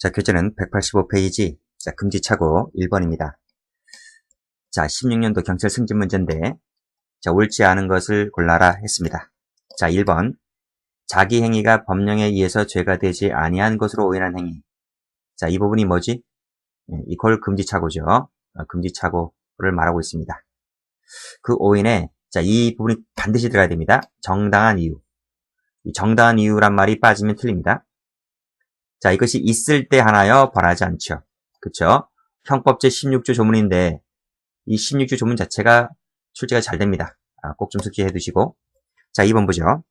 자, 교재는 185페이지. 자, 금지착오 1번입니다. 자, 16년도 경찰 승진 문제인데, 자, 옳지 않은 것을 골라라 했습니다. 자, 1번. 자기 행위가 법령에 의해서 죄가 되지 아니한 것으로 오인한 행위. 자, 이 부분이 뭐지? 이걸 금지착오죠. 금지착오를 말하고 있습니다. 그 오인에, 자, 이 부분이 반드시 들어가야 됩니다. 정당한 이유. 이 정당한 이유란 말이 빠지면 틀립니다. 자, 이것이 있을 때 하나여 벌하지 않죠. 그쵸? 형법 제16조 조문인데, 이 16조 조문 자체가 출제가 잘 됩니다. 꼭 좀 숙지해 두시고. 자, 2번 보죠.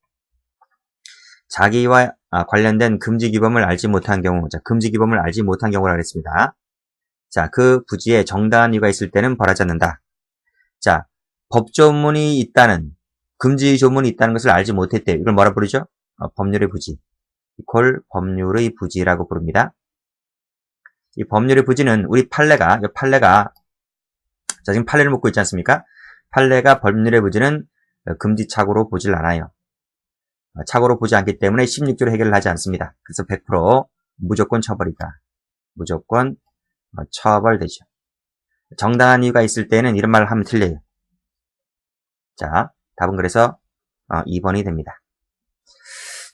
자기와 관련된 금지규범을 알지 못한 경우, 자, 금지규범을 알지 못한 경우라 그랬습니다. 자, 그 부지에 정당한 이유가 있을 때는 벌하지 않는다. 자, 법조문이 있다는, 금지조문이 있다는 것을 알지 못했대. 이걸 뭐라 부르죠? 법률의 부지. 이걸 법률의 부지라고 부릅니다. 이 법률의 부지는 우리 판례가, 자, 지금 판례를 묻고 있지 않습니까? 판례가 법률의 부지는 금지착오로 보질 않아요. 착오로 보지 않기 때문에 16조로 해결을 하지 않습니다. 그래서 100% 무조건 처벌이다. 무조건 처벌되죠. 정당한 이유가 있을 때는 이런 말을 하면 틀려요. 자, 답은 그래서 2번이 됩니다.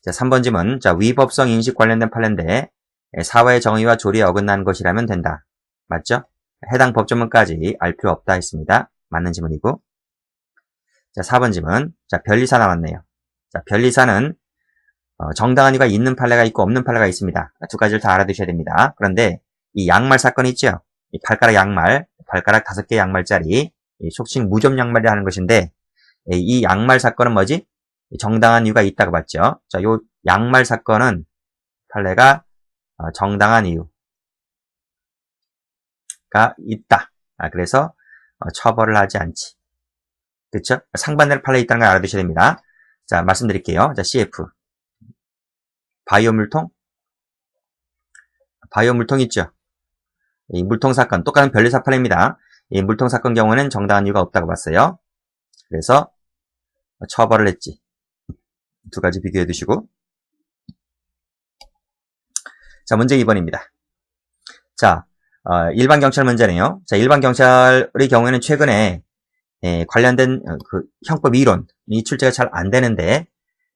자, 3번 질문. 자, 위법성 인식 관련된 판례인데 사회의 정의와 조리에 어긋난 것이라면 된다. 맞죠? 해당 법조문까지 알 필요 없다 했습니다. 맞는 질문이고. 자, 4번 질문. 자, 변리사 나왔네요. 자, 변리사는 정당한 이유가 있는 판례가 있고 없는 판례가 있습니다. 두 가지를 다 알아두셔야 됩니다. 그런데 이 양말 사건 있죠? 이 발가락 양말, 발가락 5개 양말짜리 속칭 무좀 양말이라 하는 것인데 이 양말 사건은 뭐지? 정당한 이유가 있다고 봤죠. 자, 요 양말 사건은 판례가 정당한 이유가 있다. 그래서 처벌을 하지 않지. 그렇죠? 상반된 판례에 있다는 걸 알아두셔야 됩니다. 자, 말씀드릴게요. 자, CF. 바이오 물통 있죠? 이 물통 사건, 똑같은 변리사 판례입니다. 이 물통 사건 경우에는 정당한 이유가 없다고 봤어요. 그래서 처벌을 했지. 두 가지 비교해 두시고. 자, 문제 2번입니다. 자, 일반 경찰 문제네요. 자, 일반 경찰의 경우에는 최근에 관련된 그 형법 이론이 출제가 잘 안 되는데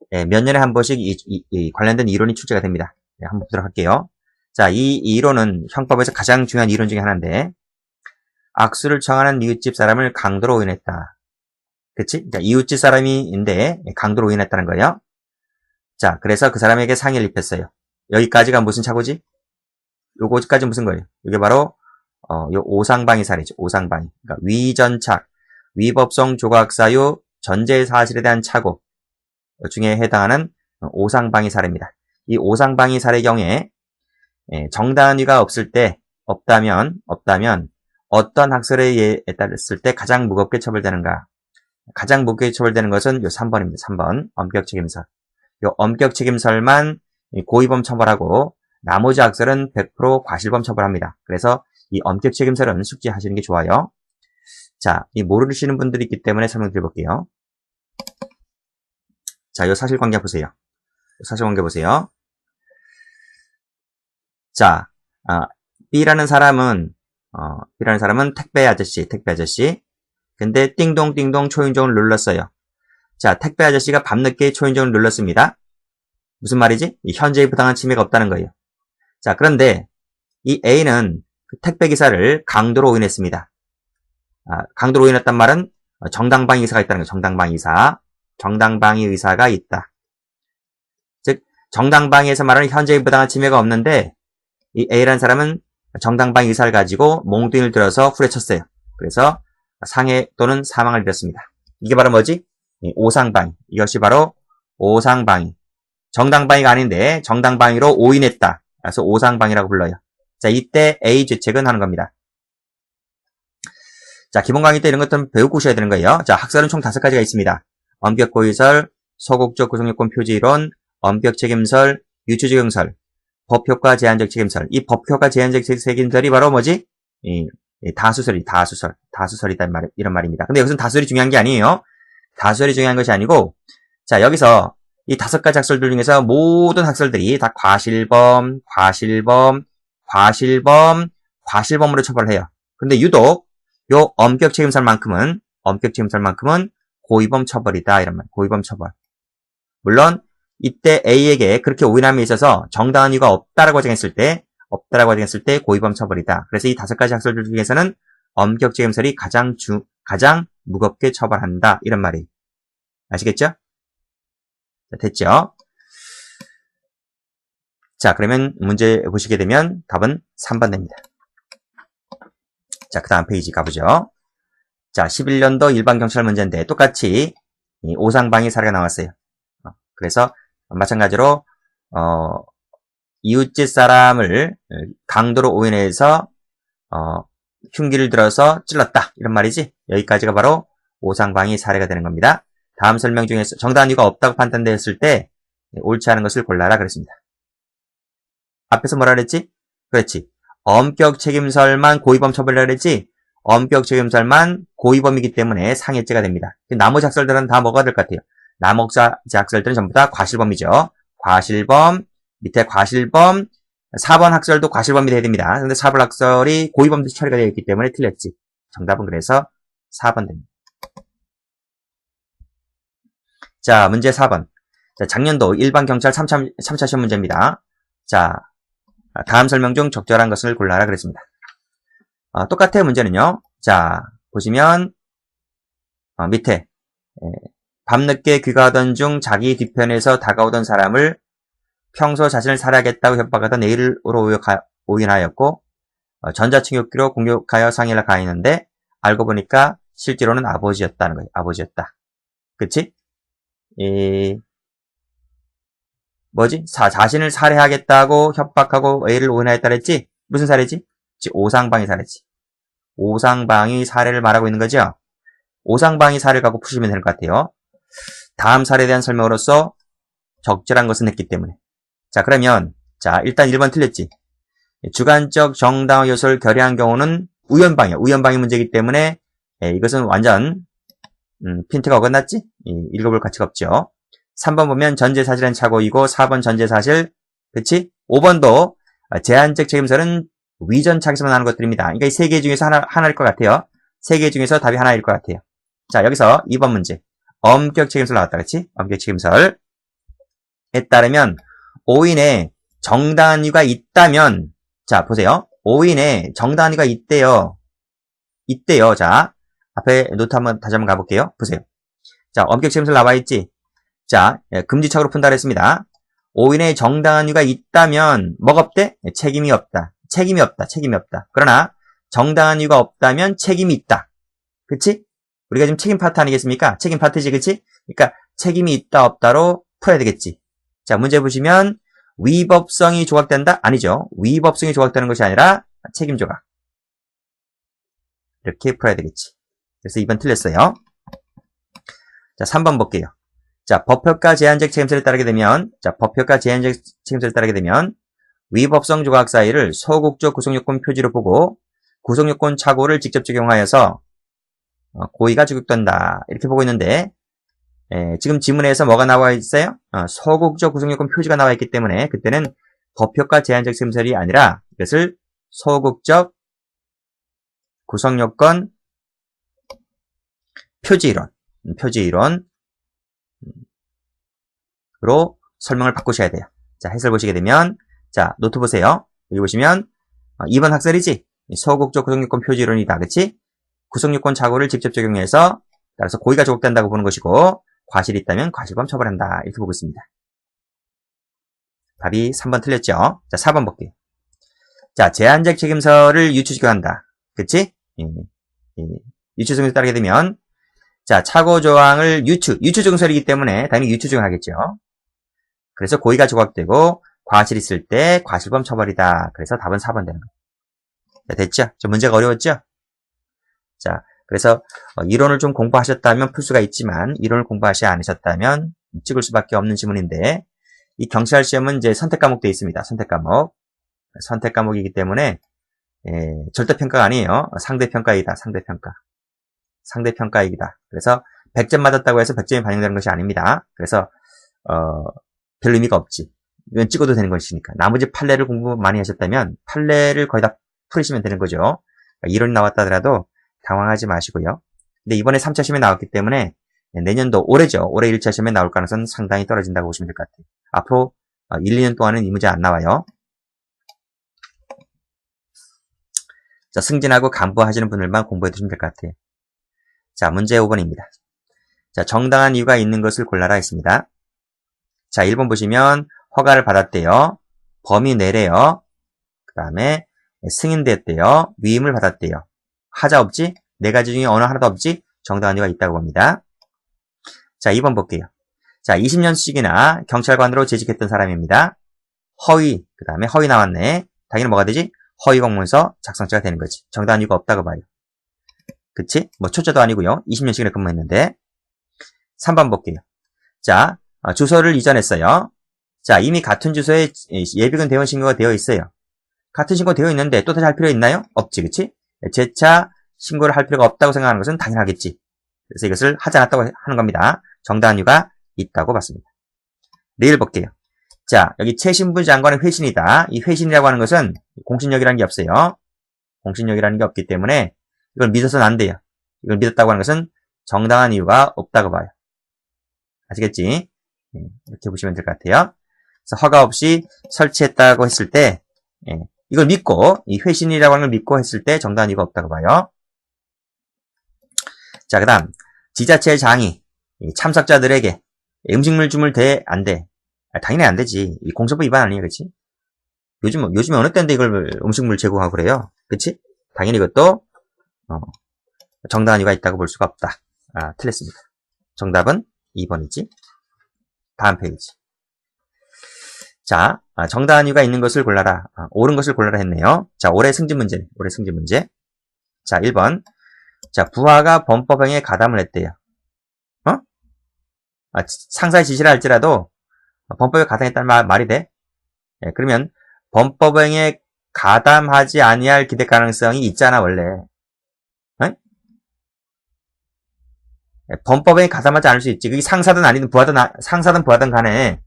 몇 년에 한 번씩 이 관련된 이론이 출제가 됩니다. 한번 보도록 할게요. 자, 이 이론은 형법에서 가장 중요한 이론 중에 하나인데 악수를 청하는 이웃집 사람을 강도로 오인했다. 그치? 그러니까 이웃집 사람인데 강도로 오인했다는 거예요. 자, 그래서 그 사람에게 상해를 입혔어요. 여기까지가 무슨 착오지? 요거까지 무슨 거예요? 이게 바로 요 오상방위 사례죠. 오상방위. 그러니까 위전착, 위법성 조각사유 전제 사실에 대한 착오 중에 해당하는 오상방위 사례입니다. 이 오상방위 사례 경우에 정당한 이유가 없다면 어떤 학설에 의해 따랐을 때 가장 무겁게 처벌되는가? 가장 무겁게 처벌되는 것은 요 3번입니다. 3번 엄격책임설. 요 엄격책임설만 고의범 처벌하고 나머지 학설은 100% 과실범 처벌합니다. 그래서 이 엄격책임설은 숙지하시는 게 좋아요. 자, 이 모르시는 분들이 있기 때문에 설명드려볼게요. 자, 요 사실관계 보세요. 사실관계 보세요. 자, B라는 사람은 택배 아저씨. 근데 띵동띵동 초인종을 눌렀어요. 자, 택배 아저씨가 밤늦게 초인종을 눌렀습니다. 무슨 말이지? 현재의 부당한 침해가 없다는 거예요. 자, 그런데 이 A는 그 택배 기사를 강도로 오인했습니다. 강도로 오인했단 말은 정당방위 의사가 있다는 거예요. 정당방위 의사가 있다. 즉, 정당방위에서 말하는 현재의 부당한 침해가 없는데 이 A라는 사람은 정당방위 의사를 가지고 몽둥이를 들어서 후려쳤어요. 그래서 상해 또는 사망을 입었습니다. 이게 바로 뭐지? 오상방위. 이것이 바로 오상방위. 정당방위가 아닌데 정당방위로 오인했다. 그래서 오상방위라고 불러요. 자, 이때 A 죄책은 하는 겁니다. 자, 기본 강의 때 이런 것들은 배우고 오셔야 되는 거예요. 자, 학설은 총 5가지가 있습니다. 엄격고의설, 소극적 구성요건 표지이론, 엄격책임설, 유추적용설, 법효과 제한적 책임설. 이 법효과 제한적 책임설이 바로 뭐지? 다수설이다 이런 말입니다. 근데 여기서는 다수설이 중요한 게 아니에요. 다수설이 중요한 것이 아니고, 자, 여기서 이 5가지 학설들 중에서 모든 학설들이 다 과실범, 과실범으로 처벌을 해요. 근데 유독 요 엄격 책임설만큼은 고의범 처벌이다. 이런 말. 고의범 처벌. 물론 이때 A에게 그렇게 오인함에 있어서 정당한 이유가 없다라고 정했을 때 고의범 처벌이다. 그래서 이 5가지 학설들 중에서는 엄격 책임설이 가장 무겁게 처벌한다. 이런 말이. 아시겠죠? 자, 됐죠? 자, 그러면 문제 보시게 되면 답은 3번 됩니다. 자, 그 다음 페이지 가보죠. 자, 11년도 일반경찰 문제인데 똑같이 오상방위 사례가 나왔어요. 그래서 마찬가지로 이웃집 사람을 강도로 오인해서 흉기를 들어서 찔렀다. 이런 말이지. 여기까지가 바로 오상방위 사례가 되는 겁니다. 다음 설명 중에서 정당한 이유가 없다고 판단되었을 때 옳지 않은 것을 골라라 그랬습니다. 앞에서 뭐라 그랬지? 그렇지. 엄격 책임설만 고의범 처벌이라 그랬지? 엄격 책임설만 고의범이기 때문에 상해죄가 됩니다. 나머지 학설들은 다 뭐가 될 것 같아요? 나머지 학설들은 전부 다 과실범이죠. 과실범, 밑에 과실범, 4번 학설도 과실범이 돼야 됩니다. 근데 4번 학설이 고의범도 처리가 되어 있기 때문에 틀렸지. 정답은 그래서 4번 됩니다. 자, 문제 4번. 자, 작년도 일반경찰 3차 시험 문제입니다. 자, 다음 설명 중 적절한 것을 골라라 그랬습니다. 똑같아요, 문제는요. 자, 보시면 밑에 밤늦게 귀가하던 중 자기 뒤편에서 다가오던 사람을 평소 자신을 살해하겠다고 협박하던 A를 오인하였고 전자침욕기로 공격하여 상해를 가했는데 알고 보니까 실제로는 아버지였다는 거예요. 아버지였다. 그치? 자신을 살해하겠다고 협박하고 A를 오인하였다 그랬지? 무슨 사례지? 오상방위 사례지. 오상방위 사례를 말하고 있는 거죠? 오상방위 사례를 갖고 푸시면 될 것 같아요. 다음 사례에 대한 설명으로서 적절한 것은 했기 때문에. 자, 그러면, 자, 일단 1번 틀렸지. 주관적 정당화 요소를 결여한 경우는 우연방위 문제이기 때문에, 이것은 완전, 핀트가 어긋났지? 읽어볼 가치가 없죠. 3번 보면 전제사실은 착오이고, 4번 전제사실, 그치? 5번도 제한적 책임설은 위전 착에서만 나오는 것들입니다. 그러니까 이 3개 중에서 하나일 것 같아요. 3개 중에서 답이 하나일 것 같아요. 자, 여기서 2번 문제. 엄격 책임설 나왔다, 그치? 엄격 책임설에 따르면, 오인에 정당한 이유가 있다면, 자, 보세요. 오인에 정당한 이유가 있대요. 자, 앞에 노트 다시 한번 가볼게요. 보세요. 자, 엄격 책임설 나와 있지? 자, 금지착오로 푼다 그랬습니다. 오인에 정당한 이유가 있다면, 뭐가 없대? 책임이 없다. 그러나, 정당한 이유가 없다면 책임이 있다. 그치? 우리가 지금 책임 파트 아니겠습니까? 책임 파트지, 그치? 그러니까, 책임이 있다, 없다로 풀어야 되겠지. 자, 문제 보시면, 위법성이 조각된다? 아니죠. 위법성이 조각되는 것이 아니라, 책임 조각. 이렇게 풀어야 되겠지. 그래서 2번 틀렸어요. 자, 3번 볼게요. 자, 법효과 제한적 책임설에 따르게 되면, 위법성 조각 사이를 소극적 구성요건 표지로 보고, 구성요건 착오를 직접 적용하여서, 고의가 적용된다. 이렇게 보고 있는데, 지금 지문에서 뭐가 나와 있어요? 소극적 구성요건 표지가 나와 있기 때문에, 그때는 법효과 제한적 책임설이 아니라, 이것을 소극적 구성요건 표지이론으로 설명을 바꾸셔야 돼요. 자, 해설 보시게 되면, 자, 노트 보세요. 여기 보시면, 2번 학설이지? 소극적 구성요건 표지이론이다. 그치? 구성요건 착오를 직접 적용해서, 따라서 고의가 조각된다고 보는 것이고, 과실이 있다면 과실범 처벌한다. 이렇게 보고 있습니다. 답이 3번 틀렸죠? 자, 4번 볼게요. 자, 제한적 책임설을 유추 적용한다. 그치? 유추 적용에 따르게 되면, 자, 착오 조항을 유추 적용설이기 때문에 당연히 유추 적용하겠죠. 그래서 고의가 조각되고 과실 있을 때 과실범 처벌이다. 그래서 답은 4번 되는 거예요. 자, 됐죠? 좀 문제가 어려웠죠? 자, 그래서 이론을 좀 공부하셨다면 풀 수가 있지만 이론을 공부하지 않으셨다면 찍을 수밖에 없는 지문인데 이 경찰 시험은 이제 선택 과목도 있습니다. 선택 과목이기 때문에 절대평가가 아니에요. 상대평가이다. 상대평가이다. 그래서 100점 맞았다고 해서 100점이 반영되는 것이 아닙니다. 그래서 별 의미가 없지. 이건 찍어도 되는 것이니까. 나머지 판례를 공부 많이 하셨다면 판례를 거의 다 풀으시면 되는 거죠. 그러니까 이론이 나왔다 하더라도 당황하지 마시고요. 근데 이번에 3차 시험에 나왔기 때문에 내년도 올해죠. 올해 1차 시험에 나올 가능성은 상당히 떨어진다고 보시면 될 것 같아요. 앞으로 1, 2년 동안은 이 문제 안 나와요. 자, 승진하고 간부하시는 분들만 공부해 두시면 될 것 같아요. 자, 문제 5번입니다. 자, 정당한 이유가 있는 것을 골라라 했습니다. 자, 1번 보시면 허가를 받았대요. 범위 내래요. 그 다음에 승인됐대요. 위임을 받았대요. 하자 없지? 네 가지 중에 어느 하나도 없지? 정당한 이유가 있다고 봅니다. 자, 2번 볼게요. 자, 20년씩이나 경찰관으로 재직했던 사람입니다. 허위, 그 다음에 허위 나왔네. 당연히 뭐가 되지? 허위 공문서 작성자가 되는 거지. 정당한 이유가 없다고 봐요. 그치? 뭐 초짜도 아니고요. 20년씩이나 근무했는데. 3번 볼게요. 자, 주소를 이전했어요. 자, 이미 같은 주소에 예비군 대원 신고가 되어 있어요. 같은 신고 되어 있는데 또 다시 할 필요 있나요? 없지, 그치? 재차 신고를 할 필요가 없다고 생각하는 것은 당연하겠지. 그래서 이것을 하지 않았다고 하는 겁니다. 정당한 이유가 있다고 봤습니다. 내일 볼게요. 자, 여기 최신부 장관의 회신이다. 이 회신이라고 하는 것은 공신력이라는 게 없어요. 공신력이라는 게 없기 때문에 이걸 믿어서는 안 돼요. 이걸 믿었다고 하는 것은 정당한 이유가 없다고 봐요. 아시겠지? 이렇게 보시면 될 것 같아요. 그래서 허가 없이 설치했다고 했을 때 이걸 믿고, 이 회신이라고 하는 걸 믿고 했을 때 정당한 이유가 없다고 봐요. 자, 그 다음 지자체 장이 참석자들에게 음식물 주물 돼? 안 돼? 당연히 안 되지. 이 공소법 위반 아니에요, 그치? 요즘에 어느 때인데 이걸 음식물 제공하고 그래요? 그치? 당연히 이것도 정당한 이유가 있다고 볼 수가 없다. 틀렸습니다. 정답은 2번이지. 다음 페이지. 자, 정당한 이유가 있는 것을 골라라. 옳은 것을 골라라 했네요. 자, 올해 승진 문제. 자, 1번. 자, 부하가 범법행위에 가담을 했대요. 상사의 지시를 할지라도 범법에 가담했다는 말이 돼? 그러면 범법행위에 가담하지 아니할 기대 가능성이 있잖아, 원래. 범법행위에 가담하지 않을 수 있지. 그게 상사든 아니든 상사든 부하든 간에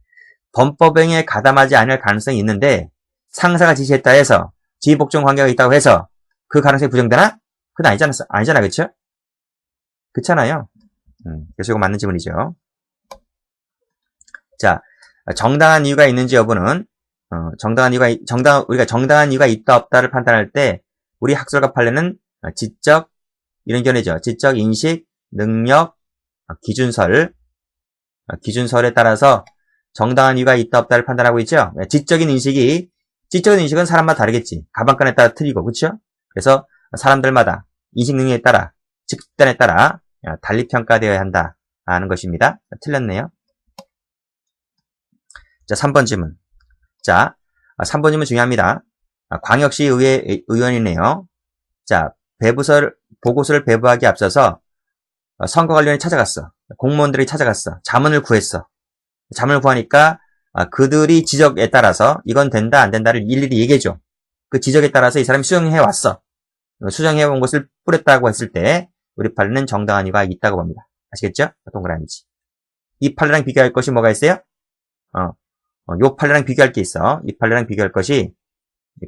범법행위에 가담하지 않을 가능성이 있는데 상사가 지시했다 해서 지휘복종 관계가 있다고 해서 그 가능성이 부정되나? 그건 아니잖아, 그쵸? 그렇잖아요. 그래서 이거 맞는 지문이죠. 자, 정당한 이유가 있는지 여부는 우리가 정당한 이유가 있다 없다를 판단할 때 우리 학설과 판례는 지적 이런 견해죠. 지적 인식, 능력, 기준설에 따라서 정당한 이유가 있다 없다를 판단하고 있죠. 지적인 인식은 사람마다 다르겠지. 가방끈에 따라 틀리고, 그렇죠? 그래서 사람들마다 인식 능력에 따라, 집단에 따라 달리 평가되어야 한다 하는 것입니다. 틀렸네요. 자, 3번 질문. 자, 3번 질문 중요합니다. 광역시 의회 의원이네요. 자, 보고서를 배부하기 앞서서 선거관리원이 찾아갔어. 공무원들이 찾아갔어. 자문을 구했어. 자문을 구하니까 그들이 지적에 따라서 이건 된다 안 된다를 일일이 얘기해줘. 그 지적에 따라서 이 사람이 수정해왔어. 수정해온 것을 뿌렸다고 했을 때 우리 판례는 정당한 이유가 있다고 봅니다. 아시겠죠? 동그라미지. 이 판례랑 비교할 것이 뭐가 있어요? 요 판례랑 비교할 게 있어. 이 판례랑 비교할 것이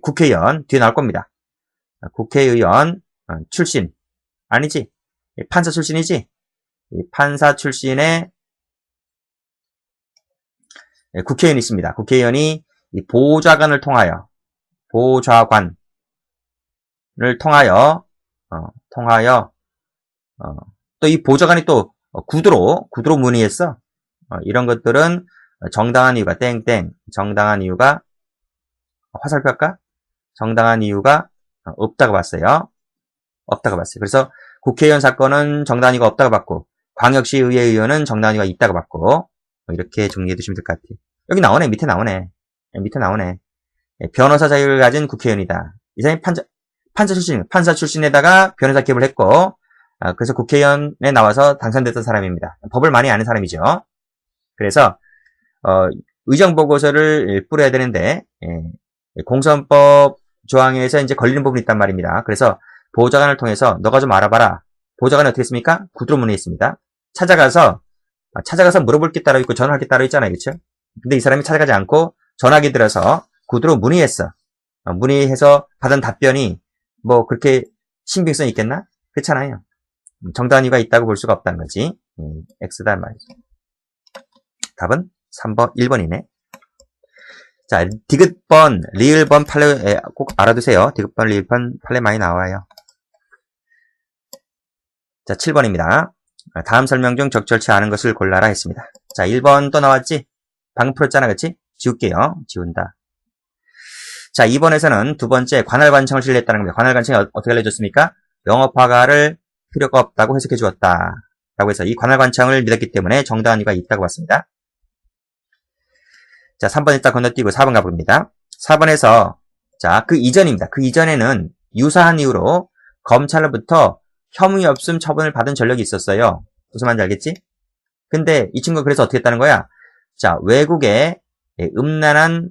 국회의원 뒤에 나올 겁니다. 국회의원 출신 아니지? 판사 출신이지? 판사 출신의 국회의원이 있습니다. 국회의원이 보좌관을 통하여 또 이 보좌관이 또 구두로 문의했어. 이런 것들은 정당한 이유가 정당한 이유가 화살표 할까? 정당한 이유가 없다고 봤어요. 그래서 국회의원 사건은 정당한 이유가 없다고 봤고 광역시 의회 의원은 정당한 이유가 있다고 봤고 이렇게 정리해 두시면 될 것 같아요. 여기 나오네. 밑에 나오네. 변호사 자격을 가진 국회의원이다. 이 사람이 판사 출신에다가 변호사 기업을 했고 그래서 국회의원에 나와서 당선됐던 사람입니다. 법을 많이 아는 사람이죠. 그래서 의정보고서를 뿌려야 되는데 공선법 조항에서 이제 걸리는 부분이 있단 말입니다. 그래서 보좌관을 통해서 너가 좀 알아봐라. 보좌관이 어떻게 했습니까? 구두로 문의했습니다. 찾아가서 물어볼 게 따로 있고 전화할 게 따로 있잖아요. 그렇죠? 근데 이 사람이 찾아가지 않고 전화기 들어서 구두로 문의했어. 문의해서 받은 답변이 뭐 그렇게 신빙성이 있겠나? 그렇잖아요. 정당한 이유가 있다고 볼 수가 없다는 거지. X다 말이지. 답은 3번, 1번이네. 자, 디귿번, 리을번, 판례 꼭 알아두세요. 디귿번, 리을번, 판례 많이 나와요. 자, 7번입니다. 다음 설명 중 적절치 않은 것을 골라라 했습니다. 자, 1번 또 나왔지? 방금 풀었잖아, 그치? 지울게요. 지운다. 자, 2번에서는 두 번째 관할관청을 신뢰했다는 겁니다. 관할관청이 어떻게 알려줬습니까? 영업허가를 필요가 없다고 해석해 주었다. 라고 해서 이 관할관청을 믿었기 때문에 정당한 이유가 있다고 봤습니다. 자, 3번 일단 건너뛰고 4번 가봅니다. 4번에서, 자, 그 이전입니다. 그 이전에는 유사한 이유로 검찰로부터 혐의 없음 처분을 받은 전력이 있었어요. 무슨 말인지 알겠지? 근데 이 친구가 그래서 어떻게 했다는 거야? 자, 외국에 음란한,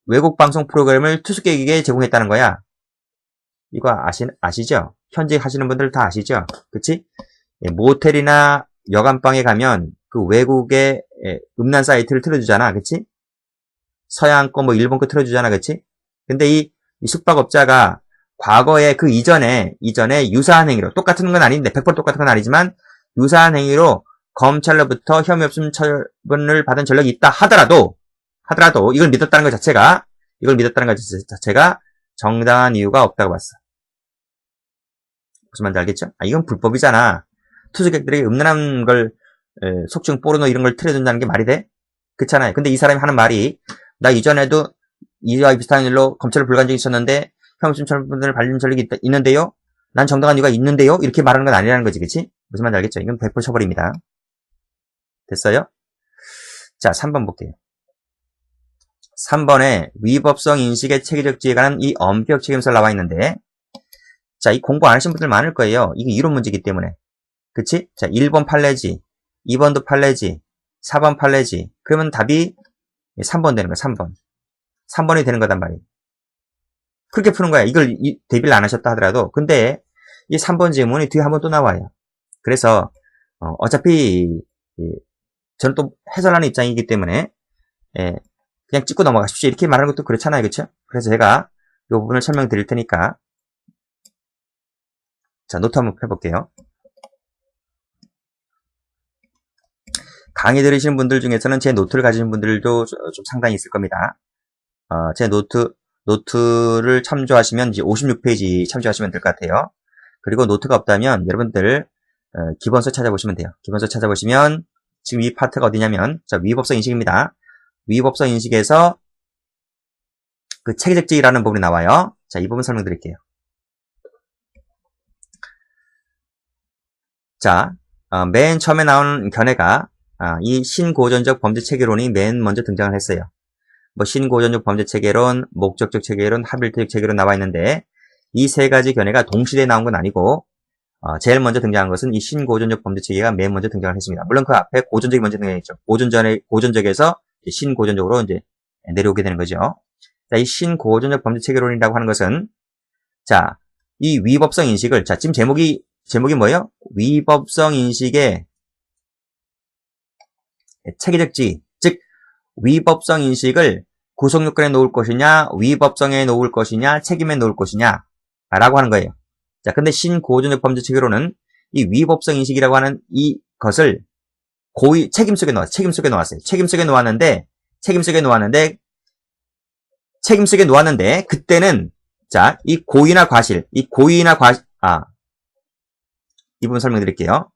외국 방송 프로그램을 투숙객에게 제공했다는 거야. 이거 아시죠? 현직 하시는 분들 다 아시죠? 그치? 모텔이나 여관방에 가면 그 외국의 음란 사이트를 틀어주잖아. 그치? 서양 거, 뭐 일본 거 틀어주잖아. 그치? 근데 이 숙박업자가 과거에 그 이전에 유사한 행위로, 똑같은 건 아닌데, 100% 똑같은 건 아니지만, 유사한 행위로 검찰로부터 혐의 없음 처분을 받은 전력이 있다 하더라도, 이걸 믿었다는 것 자체가 정당한 이유가 없다고 봤어. 무슨 말인지 알겠죠? 이건 불법이잖아. 투숙객들에게 음란한 걸, 속중 포르노 이런 걸 틀어준다는 게 말이 돼? 그렇잖아요. 근데 이 사람이 하는 말이, 나 이전에도 이와 비슷한 일로 검찰을 불간 적이 있었는데, 혐의 없음 처분을 받은 전력이 있는데요? 난 정당한 이유가 있는데요? 이렇게 말하는 건 아니라는 거지, 그치? 무슨 말인지 알겠죠? 이건 100% 처벌입니다. 됐어요? 자, 3번 볼게요. 3번에 위법성 인식의 체계적 지혜에 관한 이 엄격 책임서를 나와 있는데, 자, 이 공부 안 하신 분들 많을 거예요. 이게 이론 문제이기 때문에. 그치? 자, 1번 판례지, 2번도 판례지, 4번 판례지. 그러면 답이 3번 되는 거야, 3번. 3번이 되는 거단 말이에요. 그렇게 푸는 거야. 이걸 대비를 안 하셨다 하더라도. 근데 이 3번 질문이 뒤에 한번 또 나와요. 그래서 어차피 저는 또 해설하는 입장이기 때문에 그냥 찍고 넘어가십시오. 이렇게 말하는 것도 그렇잖아요. 그렇죠? 그래서 제가 이 부분을 설명드릴 테니까 자, 노트 한번 펴볼게요. 강의 들으시는 분들 중에서는 제 노트를 가지신 분들도 좀 상당히 있을 겁니다. 제 노트를 참조하시면 이제 56페이지 참조하시면 될 것 같아요. 그리고 노트가 없다면 여러분들 기본서 찾아보시면 돼요. 기본서 찾아보시면 지금 이 파트가 어디냐면 자, 위법성 인식입니다. 위법성 인식에서 그 체계적 지위라는 부분이 나와요. 자, 이 부분 설명드릴게요. 자, 맨 처음에 나온 견해가 이 신고전적 범죄 체계론이 맨 먼저 등장을 했어요. 뭐 신고전적 범죄 체계론, 목적적 체계론, 합일태적 체계론 나와 있는데 이 세 가지 견해가 동시대에 나온 건 아니고 제일 먼저 등장한 것은 이 신고전적 범죄 체계가 맨 먼저 등장을 했습니다. 물론 그 앞에 고전적이 먼저 등장했죠. 고전적에서 신고전적으로 이제 내려오게 되는 거죠. 자, 이 신고전적 범죄 체계론이라고 하는 것은 자, 이 위법성 인식을 자, 지금 제목이 뭐예요? 위법성 인식의 체계적 지위, 즉 위법성 인식을 구속요건에 놓을 것이냐, 위법성에 놓을 것이냐, 책임에 놓을 것이냐 라고 하는 거예요. 자, 근데 신고전적 범죄 체계로는 이 위법성 인식이라고 하는 이것을 고의 책임 속에 놓았어요. 책임 속에 놓았는데 그때는 자, 이 고의나 과실, 이 부분 설명드릴게요.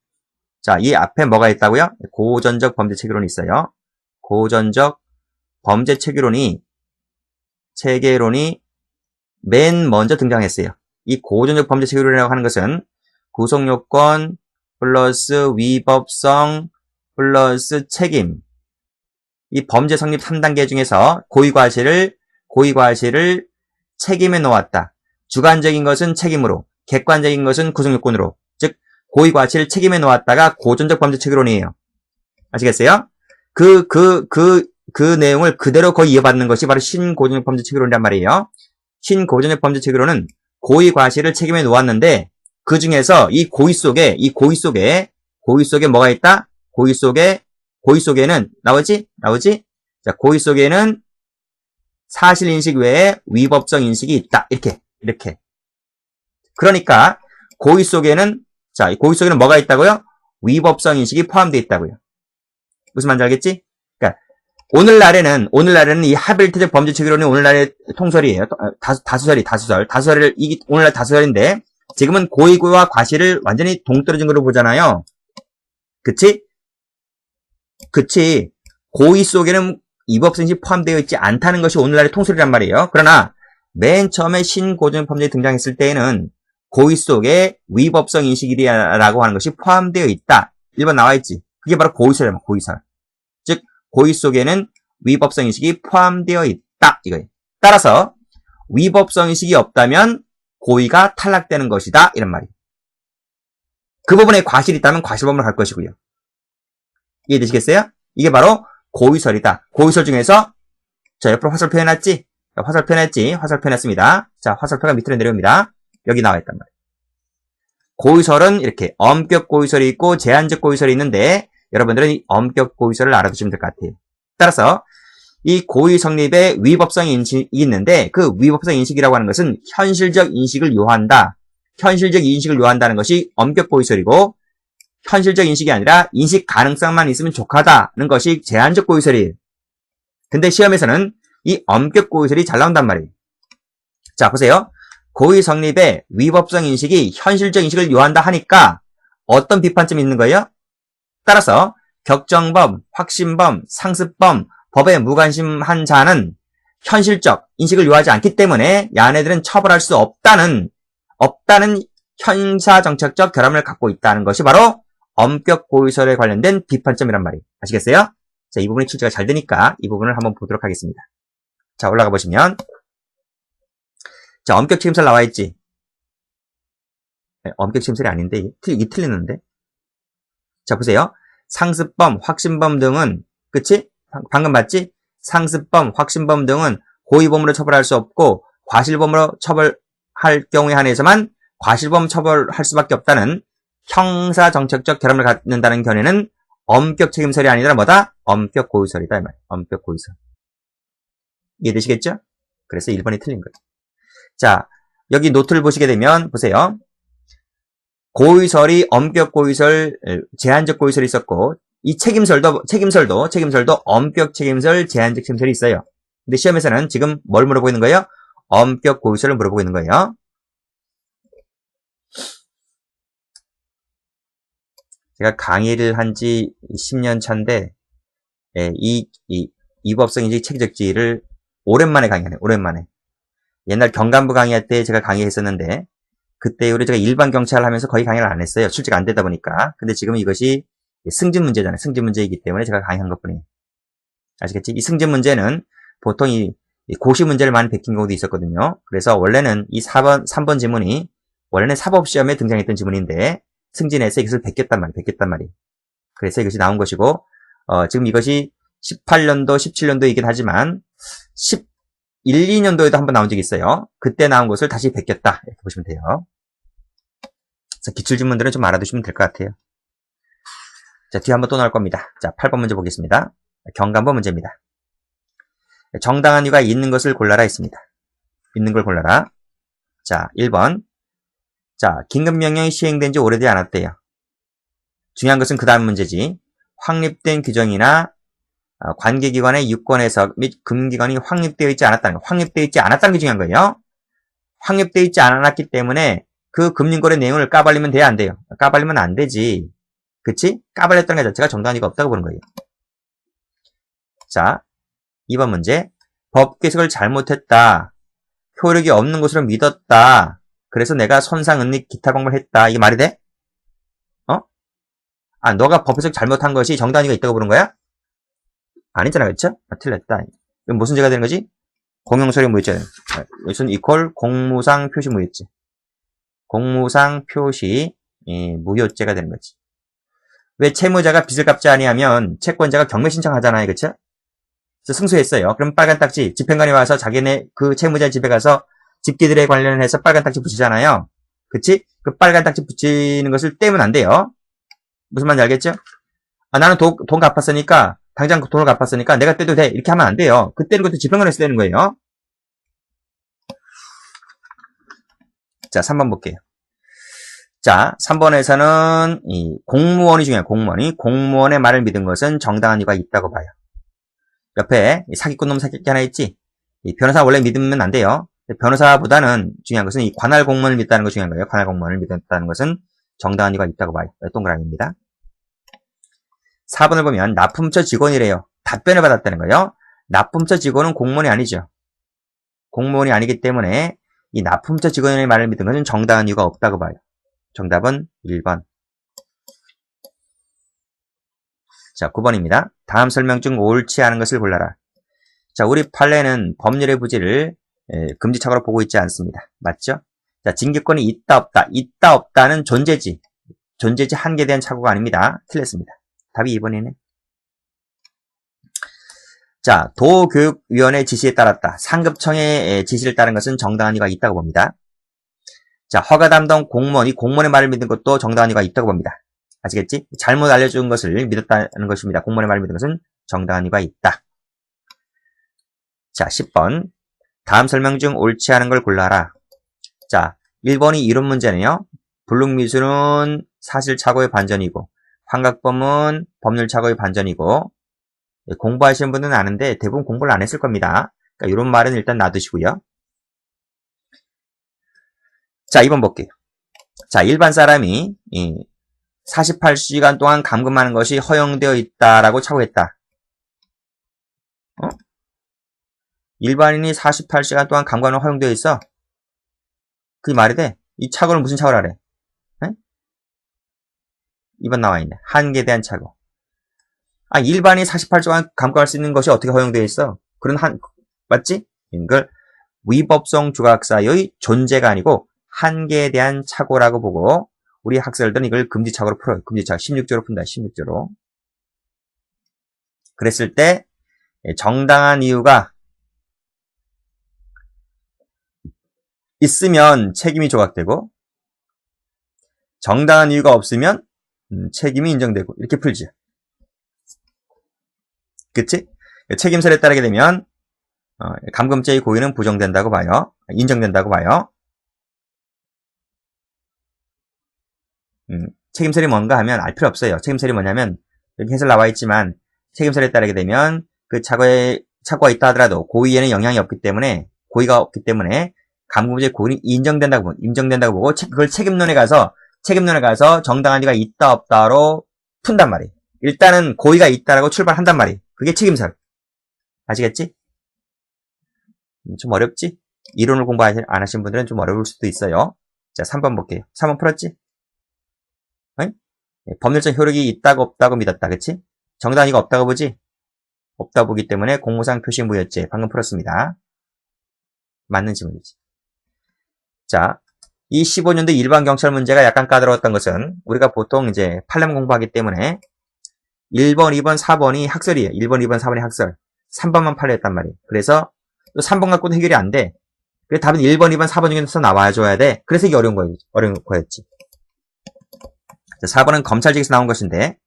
자, 이 앞에 뭐가 있다고요? 고전적 범죄 체계론이 있어요. 고전적 범죄 체계론이 맨 먼저 등장했어요. 이 고전적 범죄 체계론이라고 하는 것은 구속요건 플러스 위법성 플러스 책임, 이 범죄 성립 3단계 중에서 고의과실을 책임에 놓았다. 주관적인 것은 책임으로, 객관적인 것은 구속요건으로, 즉 고의과실 책임에 놓았다가 고전적 범죄 체계론이에요. 아시겠어요? 그 내용을 그대로 거의 이어받는 것이 바로 신고전적 범죄 체계론이란 말이에요. 신고전적 범죄 체계론은 고의과실을 책임에 놓았는데 그 중에서 이 고의 속에 뭐가 있다? 고의 속에는 나오지? 자, 고의 속에는 사실인식 외에 위법성 인식이 있다. 이렇게. 그러니까, 고의 속에는, 자, 고의 속에는 뭐가 있다고요? 위법성 인식이 포함되어 있다고요. 무슨 말인지 알겠지? 그러니까, 오늘날에는 이 하빌트적 범죄 처리론이 오늘날의 통설이에요. 다수설. 오늘날 다수설인데, 지금은 고의와 과실을 완전히 동떨어진 걸로 보잖아요. 그치? 고의 속에는 위법성 인식이 포함되어 있지 않다는 것이 오늘날의 통설이란 말이에요. 그러나, 맨 처음에 신고전 범죄에 등장했을 때에는 고의 속에 위법성 인식이라고 하는 것이 포함되어 있다. 1번 나와있지. 그게 바로 고의설이야, 고의설. 즉, 고의 속에는 위법성 인식이 포함되어 있다. 이거예요. 따라서, 위법성 인식이 없다면 고의가 탈락되는 것이다. 이런 말이에요. 그 부분에 과실이 있다면 과실범으로 갈 것이고요. 이해되시겠어요? 이게 바로 고의설이다. 고의설 중에서, 자, 옆으로 화살표 해놨지? 화살표 해놨습니다. 자, 화살표가 밑으로 내려옵니다. 여기 나와있단 말이에요. 고의설은 이렇게 엄격 고의설이 있고 제한적 고의설이 있는데 여러분들은 이 엄격 고의설을 알아두시면 될 것 같아요. 따라서 이 고의 성립에 위법성 인식이 있는데 그 위법성 인식이라고 하는 것은 현실적 인식을 요한다. 현실적 인식을 요한다는 것이 엄격 고의설이고 현실적 인식이 아니라 인식 가능성만 있으면 족하다는 것이 제한적 고의설이에요. 근데 시험에서는 이 엄격 고의설이 잘 나온단 말이에요. 자, 보세요. 고의 성립에 위법성 인식이 현실적 인식을 요한다 하니까 어떤 비판점이 있는 거예요? 따라서 격정범, 확신범, 상습범, 법에 무관심한 자는 현실적 인식을 요하지 않기 때문에 야네들은 처벌할 수 없다는 형사정책적 결함을 갖고 있다는 것이 바로 엄격 고의설에 관련된 비판점이란 말이에요. 아시겠어요? 자, 이 부분이 출제가 잘 되니까 이 부분을 한번 보도록 하겠습니다. 자, 올라가 보시면 자, 엄격 책임설 나와있지? 네, 엄격 책임설이 아닌데 이게 틀리는데? 자, 보세요. 상습범, 확신범 등은 그치? 방금 봤지? 상습범, 확신범 등은 고의범으로 처벌할 수 없고 과실범으로 처벌할 경우에 한해서만 과실범 처벌할 수밖에 없다는 형사정책적 결함을 갖는다는 견해는 엄격 책임설이 아니라 뭐다? 엄격 고의설이다 이 말이에요. 엄격 고의설. 이해되시겠죠? 그래서 1번이 틀린 거죠. 자, 여기 노트를 보시게 되면 보세요. 고의설이 엄격 고의설, 제한적 고의설이 있었고 이 책임설도 엄격 책임설, 제한적 책임설이 있어요. 근데 시험에서는 지금 뭘 물어보고 있는 거예요? 엄격 고의설을 물어보고 있는 거예요. 제가 강의를 한 지 10년 차인데 이 법성인지 체계적지를 오랜만에 강의하네요. 오랜만에. 옛날 경감부 강의할 때 제가 강의했었는데 그때 이후로 제가 일반 경찰을 하면서 거의 강의를 안 했어요. 출제가 안 되다 보니까. 근데 지금 이것이 승진 문제잖아요. 승진 문제이기 때문에 제가 강의한 것뿐이에요. 아시겠지? 이 승진 문제는 보통 이 고시 문제를 많이 베낀 경우도 있었거든요. 그래서 원래는 이 3번 지문이 원래는 사법시험에 등장했던 지문인데 승진해서 이것을 베꼈단 말이에요. 그래서 이것이 나온 것이고 지금 이것이 18년도, 17년도이긴 하지만 11, 2년도에도 한번 나온 적이 있어요. 그때 나온 것을 다시 베꼈다. 이렇게 보시면 돼요. 그래서 기출지문들은 좀 알아두시면 될 것 같아요. 자, 뒤에 한번 또 나올 겁니다. 자, 8번 문제 보겠습니다. 경감부 문제입니다. 정당한 이유가 있는 것을 골라라 했습니다. 있는 걸 골라라. 자, 1번. 자, 긴급명령이 시행된 지 오래되지 않았대요. 중요한 것은 그 다음 문제지. 확립된 규정이나 관계기관의 유권 해석 및 금기관이 확립되어 있지 않았다는 거. 확립되어 있지 않았다는 게 중요한 거예요. 확립되어 있지 않았기 때문에 그 금융거래 내용을 까발리면 돼야 안 돼요. 까발리면 안 되지. 그치? 까발렸다는 것 자체가 정당한 이유가 없다고 보는 거예요. 자, 2번 문제. 법 개석을 잘못했다. 효력이 없는 것으로 믿었다. 그래서 내가 손상, 은닉, 기타 공부를 했다. 이게 말이 돼? 너가 법 해석 잘못한 것이 정당한 이유가 있다고 보는 거야? 아니잖아, 그쵸? 틀렸다. 이건 무슨 죄가 되는 거지? 공용소리 무효죄. 여기서는 이퀄 공무상 표시 무효죄. 공무상 표시 무효죄가 되는 거지. 왜 채무자가 빚을 갚지 아니하면 채권자가 경매 신청하잖아요, 그쵸? 그래서 승소했어요. 그럼 빨간 딱지, 집행관이 와서 자기네 그 채무자 집에 가서 집기들에 관련해서 빨간 딱지 붙이잖아요. 그치? 그 빨간 딱지 붙이는 것을 떼면 안 돼요. 무슨 말인지 알겠죠? 나는 돈 갚았으니까 당장 돈을 갚았으니까 내가 떼도 돼. 이렇게 하면 안 돼요. 그 떼는 것도 집행관에서 떼는 거예요. 자, 3번 볼게요. 자, 3번에서는 이 공무원이 중요해요. 공무원의 말을 믿은 것은 정당한 이유가 있다고 봐요. 옆에 사기꾼 놈 사기꾼 하나 있지? 이 변호사 원래 믿으면 안 돼요. 변호사보다는 중요한 것은 이 관할 공무원을 믿다는 것이 중요한 거예요. 관할 공무원을 믿었다는 것은 정당한 이유가 있다고 봐요. 동그라미입니다. 4번을 보면 납품처 직원이래요. 답변을 받았다는 거예요. 납품처 직원은 공무원이 아니죠. 공무원이 아니기 때문에 이 납품처 직원의 말을 믿은 것은 정당한 이유가 없다고 봐요. 정답은 1번. 자, 9번입니다. 다음 설명 중 옳지 않은 것을 골라라. 자, 우리 판례는 법률의 부지를 금지착오로 보고 있지 않습니다. 맞죠? 자, 징계권이 있다 없다. 있다 없다는 존재지 한계에 대한 착오가 아닙니다. 틀렸습니다. 답이 2번이네. 자, 도교육위원회 지시에 따랐다. 상급청의 지시를 따른 것은 정당한 이유가 있다고 봅니다. 자, 허가 담당 공무원, 이 공무원의 말을 믿는 것도 정당한 이유가 있다고 봅니다. 아시겠지? 잘못 알려준 것을 믿었다는 것입니다. 공무원의 말을 믿는 것은 정당한 이유가 있다. 자, 10번. 다음 설명 중 옳지 않은 걸 골라라. 자, 1번이 이론 문제네요. 불능미수는 사실 착오의 반전이고, 환각범은 법률 착오의 반전이고, 공부하시는 분은 아는데 대부분 공부를 안 했을 겁니다. 그러니까 이런 말은 일단 놔두시고요. 자, 2번 볼게요. 자, 일반 사람이 48시간 동안 감금하는 것이 허용되어 있다라고 착오했다. 일반인이 48시간 동안 감금하는 허용되어 있어? 그게 말이 돼? 이 착오는 무슨 착오를 하래? 2번 나와 있네. 한계에 대한 착오. 일반인이 48시간 감금할 수 있는 것이 어떻게 허용되어 있어? 맞지? 이걸 위법성 조각사의 존재가 아니고 한계에 대한 착오라고 보고 우리 학설들은 이걸 금지착오로 풀어요. 금지착오 16조로 푼다. 16조로. 그랬을 때 정당한 이유가 있으면 책임이 조각되고 정당한 이유가 없으면 책임이 인정되고 이렇게 풀지. 그치? 책임설에 따르게 되면 감금죄의 고의는 부정된다고 봐요. 인정된다고 봐요. 책임설이 뭔가 하면 알 필요 없어요. 책임설이 뭐냐면 여기 해설 나와 있지만 책임설에 따르게 되면 그 착오가 있다 하더라도 고의에는 영향이 없기 때문에 고의가 없기 때문에 감금죄의 고의는 인정된다고 보고 그걸 책임론에 가서 정당한 이유가 있다 없다로 푼단 말이에요. 일단은 고의가 있다라고 출발한단 말이에요. 그게 책임설. 아시겠지? 좀 어렵지? 이론을 공부 안 하신 분들은 좀 어려울 수도 있어요. 자, 3번 볼게요. 3번 풀었지? 법률적 효력이 있다고 없다고 믿었다. 그치? 정당한 이유가 없다고 보지? 없다고 보기 때문에 공무상 표시 무효죄. 방금 풀었습니다. 맞는 질문이지. 자, 이 15년도 일반 경찰 문제가 약간 까다로웠던 것은 우리가 보통 이제 판례문 공부하기 때문에 1번, 2번, 4번이 학설이에요. 1번, 2번, 4번이 학설. 3번만 판례했단 말이에요. 그래서 또 3번 갖고도 해결이 안 돼. 그래서 답은 1번, 2번, 4번 중에서 나와줘야 돼. 그래서 이게 어려운 거였지. 자, 4번은 검찰직에서 나온 것인데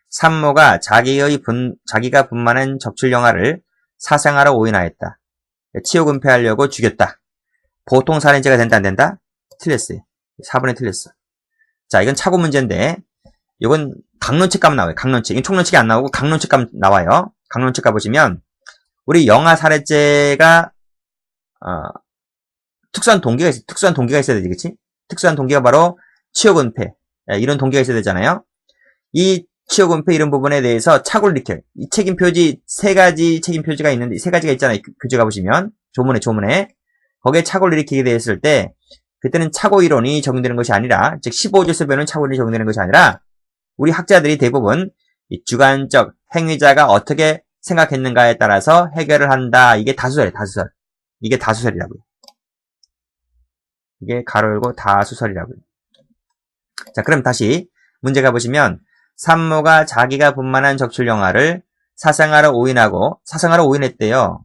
산모가 자기가 분만한 적출영아를 사생아로 오인하였다. 치욕 은폐하려고 죽였다. 보통 살인죄가 된다 안 된다? 틀렸어요. 4번에 틀렸어. 자, 이건 착오 문제인데 이건 강론책 가면 나와요. 강론책. 이건 총론책이 안 나오고 강론책 가면 나와요. 강론책 가보시면 우리 영아 살해죄가 특수한 동기가 있어야 되지, 그치? 특수한 동기가 바로 치욕 은폐. 이런 동기가 있어야 되잖아요. 이 치욕 은폐 이런 부분에 대해서 착오를 일으켜요. 이 책임 표지 세 가지 책임 표지가 있는데 세 가지가 있잖아요. 교재 가보시면 조문에 거기에 착오를 일으키게 되었을 때 그때는 착오 이론이 적용되는 것이 아니라 즉 15조에서 배우는 착오 이론이 적용되는 것이 아니라 우리 학자들이 대부분 이 주관적 행위자가 어떻게 생각했는가에 따라서 해결을 한다. 이게 다수설이에요. 다수설. 이게 다수설이라고요. 이게 가로 열고 다수설이라고요. 자, 그럼 다시 문제 가보시면 산모가 자기가 분만한 적출영아를 사생아로 오인했대요.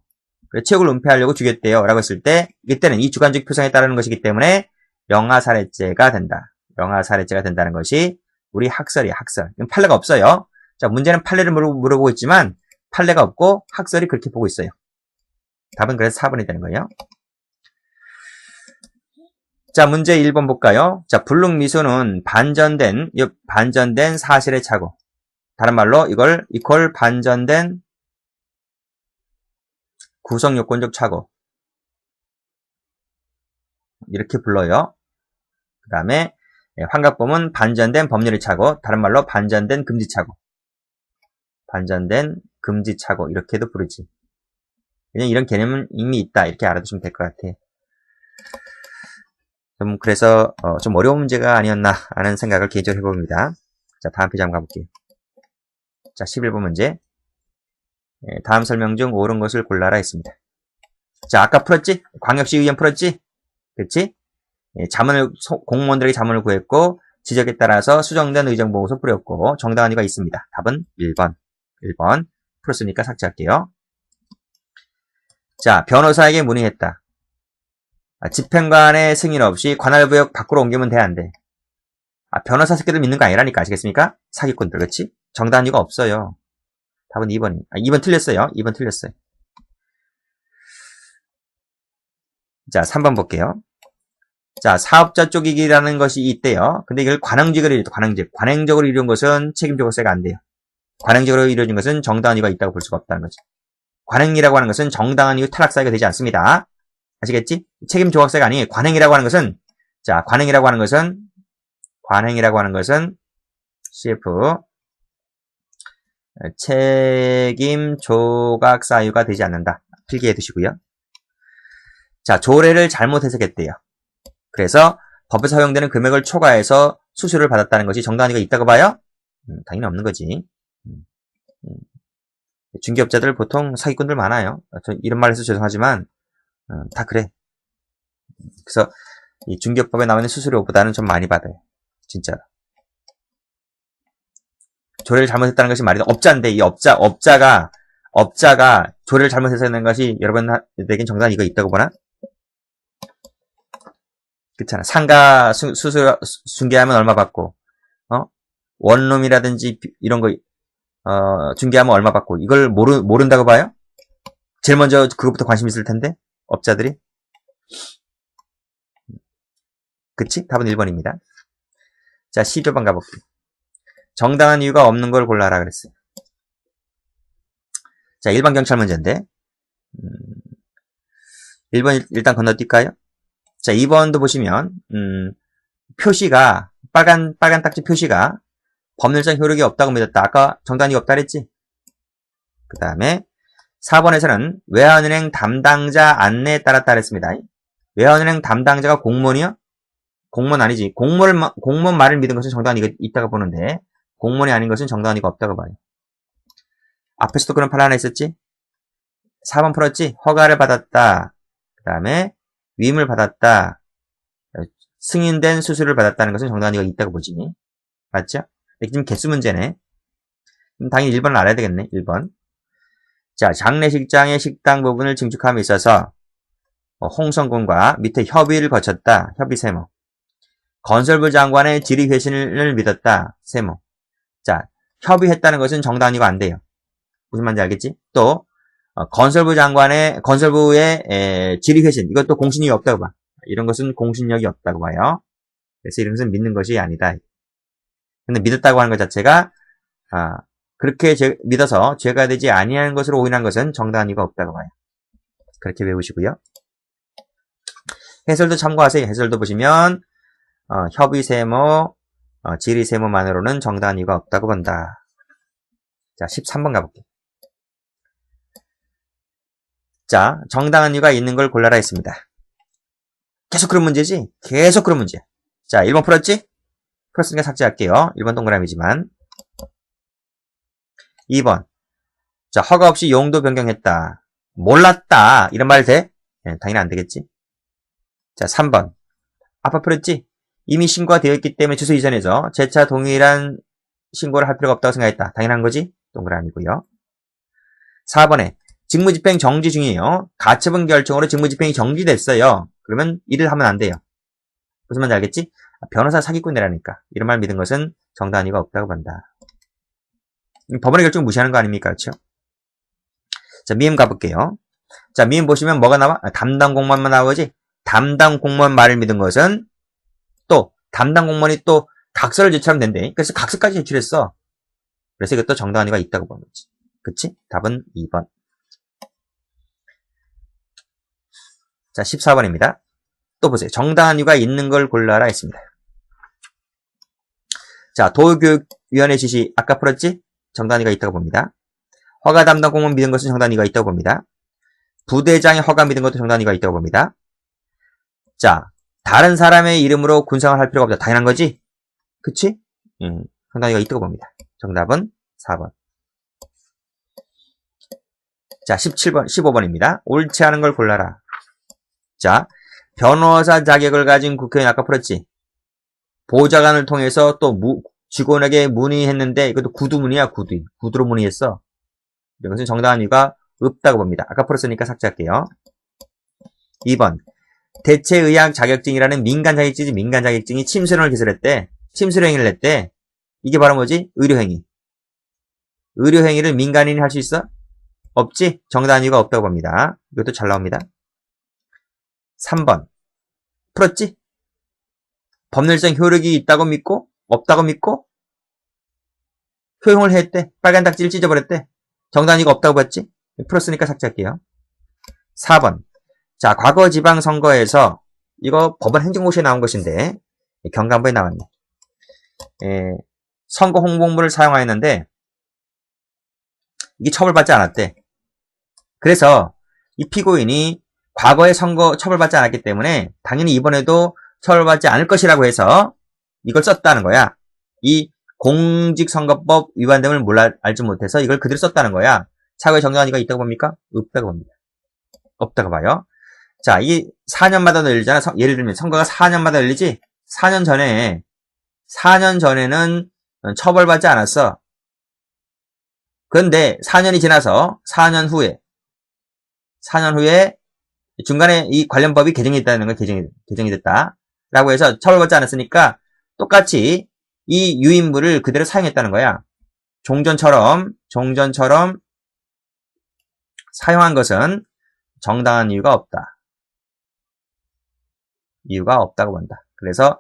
치욕을 은폐하려고 죽였대요. 라고 했을 때 이때는 이 주관적 표상에 따르는 것이기 때문에 영아살해죄가 된다. 영아살해죄가 된다는 것이 우리 학설이야. 학설. 이건 판례가 없어요. 자, 문제는 판례를 물어보고 있지만 판례가 없고 학설이 그렇게 보고 있어요. 답은 그래서 4번이 되는 거예요. 자, 문제 1번 볼까요? 자, 불능미수는 반전된 사실의 차고. 다른 말로 이걸 이퀄 반전된 구성요건적 차고. 이렇게 불러요. 그 다음에 환각범은 반전된 법률의 차고, 다른 말로 반전된 금지차고. 반전된 금지차고 이렇게도 부르지. 그냥 이런 개념은 이미 있다 이렇게 알아두시면 될 것 같아. 그래서 좀 어려운 문제가 아니었나 하는 생각을 개인적으로 해봅니다. 자, 다음 페이지 한번 가볼게요. 자, 11번 문제. 다음 설명 중 옳은 것을 골라라 했습니다. 자, 아까 풀었지? 광역시 의원 풀었지? 그치? 공무원들에게 자문을 구했고, 지적에 따라서 수정된 의정보고서 뿌렸고, 정당한 이유가 있습니다. 답은 1번. 1번. 풀었으니까 삭제할게요. 자, 변호사에게 문의했다. 집행관의 승인 없이 관할구역 밖으로 옮기면 돼, 안 돼? 변호사 새끼들 믿는 거 아니라니까, 아시겠습니까? 사기꾼들, 그치? 정당한 이유가 없어요. 답은 2번이. 2번 틀렸어요. 2번 틀렸어요. 자, 3번 볼게요. 자, 사업자 쪽이기라는 것이 있대요. 근데 이걸 관행적으로 이루어져, 관행적으로 이루어진 것은 책임조각세가 안 돼요. 관행적으로 이루어진 것은 정당한 이유가 있다고 볼 수가 없다는 거죠. 관행이라고 하는 것은 정당한 이유 탈락사유가 되지 않습니다. 아시겠지? 책임조각세가 아니, 관행이라고 하는 것은, 자, 관행이라고 하는 것은, CF, 책임조각사유가 되지 않는다. 필기해 두시고요. 자, 조례를 잘못 해석했대요. 그래서 법에서 허용되는 금액을 초과해서 수수료를 받았다는 것이 정당한 이유가 있다고 봐요? 당연히 없는 거지. 중개업자들 보통 사기꾼들 많아요. 저 이런 말 해서 죄송하지만 다 그래. 그래서 이 중개업법에 나와 있는 수수료보다는 좀 많이 받아요. 진짜. 조례를 잘못했다는 것이 말이다. 업자인데 이 업자가 조례를 잘못해서 하는 것이 여러분에겐 정당한 이유가 있다고 보나? 그렇잖아. 상가 수수료 중개하면 얼마 받고, 원룸이라든지 이런 거 중개하면 얼마 받고, 이걸 모른다고 봐요? 제일 먼저 그것부터 관심 있을 텐데, 업자들이. 그치? 답은 1번입니다. 자, 12번 가볼게요. 정당한 이유가 없는 걸 골라라 그랬어요. 자, 1번 경찰 문제인데, 1번 일단 건너뛸까요? 자, 2번도 보시면, 표시가, 빨간 딱지 표시가 법률적 효력이 없다고 믿었다. 아까 정당한 이유가 없다 그랬지? 그 다음에 4번에서는 외환은행 담당자 안내에 따랐다 그랬습니다. 외환은행 담당자가 공무원이요? 공무원 아니지. 공무원 말을 믿은 것은 정당한 이유가 있다고 보는데, 공무원이 아닌 것은 정당한 이유가 없다고 봐요. 앞에서도 그런 판례 하나 있었지? 4번 풀었지? 허가를 받았다. 그 다음에 위임을 받았다. 승인된 수수료를 받았다는 것은 정당한 이유가 있다고 보지. 맞죠? 지금 개수 문제네. 그럼 당연히 1번을 알아야 되겠네. 1번. 자, 장례식장의 식당 부분을 증축함에 있어서 홍성군과 밑에 협의를 거쳤다. 협의 세모. 건설부 장관의 질의회신을 믿었다. 세모. 자, 협의했다는 것은 정당한 이유가 안 돼요. 무슨 말인지 알겠지? 또 건설부의 질의회신, 이것도 공신력이 없다고 봐. 이런 것은 공신력이 없다고 봐요. 그래서 이런 것은 믿는 것이 아니다. 근데 믿었다고 하는 것 자체가 그렇게 믿어서 죄가 되지 아니하는 것으로 오인한 것은 정당한 이유가 없다고 봐요. 그렇게 외우시고요. 해설도 참고하세요. 해설도 보시면 협의세모, 질의세모만으로는 정당한 이유가 없다고 본다. 자, 13번 가볼게요. 자, 정당한 이유가 있는 걸 골라라 했습니다. 계속 그런 문제지? 계속 그런 문제. 자, 1번 풀었지? 풀었으니까 삭제할게요. 1번 동그라미지만. 2번. 자, 허가 없이 용도 변경했다. 몰랐다. 이런 말 돼? 네, 당연히 안 되겠지. 자, 3번. 아까 풀었지? 이미 신고가 되어 있기 때문에 주소 이전해서 재차 동일한 신고를 할 필요가 없다고 생각했다. 당연한 거지? 동그라미고요. 4번에 직무집행 정지 중이에요. 가처분 결정으로 직무집행이 정지됐어요. 그러면 일을 하면 안 돼요. 무슨 말인지 알겠지? 변호사 사기꾼이라니까. 이런 말 믿은 것은 정당한 이유가 없다고 본다. 법원의 결정을 무시하는 거 아닙니까? 그렇죠? 자, 미음 가볼게요. 자, 미음 보시면 뭐가 나와? 담당 공무원만 나오지? 담당 공무원 말을 믿은 것은 또 담당 공무원이 또 각서를 제출하면 된대. 그래서 각서까지 제출했어. 그래서 이것도 정당한 이유가 있다고 보는 거지. 그치? 답은 2번. 자, 14번입니다. 또 보세요. 정당한 이유가 있는 걸 골라라 했습니다. 자, 도교육위원회 지시 아까 풀었지? 정당한 이유가 있다고 봅니다. 허가 담당 공무원 믿은 것은 정당한 이유가 있다고 봅니다. 부대장의 허가 믿은 것도 정당한 이유가 있다고 봅니다. 자, 다른 사람의 이름으로 군상을 할 필요가 없다. 당연한 거지? 그치? 정당한 이유가 있다고 봅니다. 정답은 4번. 자, 17번, 15번입니다. 옳지 않은 걸 골라라. 자, 변호사 자격을 가진 국회의원 아까 풀었지? 보좌관을 통해서 또 직원에게 문의했는데 이것도 구두문의야, 구두로 문의했어. 이것은 정당한 이유가 없다고 봅니다. 아까 풀었으니까 삭제할게요. 2번. 대체의학 자격증이라는 민간 자격증이 민간 자격증이 침수령을 기술했대. 침수령을 냈대. 이게 바로 뭐지? 의료행위. 의료행위를 민간인이 할 수 있어? 없지? 정당한 이유가 없다고 봅니다. 이것도 잘 나옵니다. 3번. 풀었지? 법률적 효력이 있다고 믿고 없다고 믿고 효용을 했대. 빨간 딱지를 찢어버렸대. 정당한 이유가 없다고 봤지? 풀었으니까 삭제할게요. 4번. 자, 과거 지방선거에서 이거 법원 행정고시에 나온 것인데 경감부에 나왔네. 선거 홍보물을 사용하였는데 이게 처벌받지 않았대. 그래서 이 피고인이 과거에 선거 처벌받지 않았기 때문에 당연히 이번에도 처벌받지 않을 것이라고 해서 이걸 썼다는 거야. 이 공직선거법 위반됨을 알지 못해서 이걸 그대로 썼다는 거야. 사고의 정당한 이유가 있다고 봅니까? 없다고 봅니다. 없다고 봐요. 자, 이게 4년마다 열리잖아. 예를 들면 선거가 4년마다 열리지? 4년 전에는 처벌받지 않았어. 그런데 4년이 지나서 4년 후에 중간에 이 관련 법이 개정이 됐다는 건 개정이 됐다. 라고 해서 처벌받지 않았으니까 똑같이 이 유인물을 그대로 사용했다는 거야. 종전처럼 사용한 것은 정당한 이유가 없다. 이유가 없다고 본다. 그래서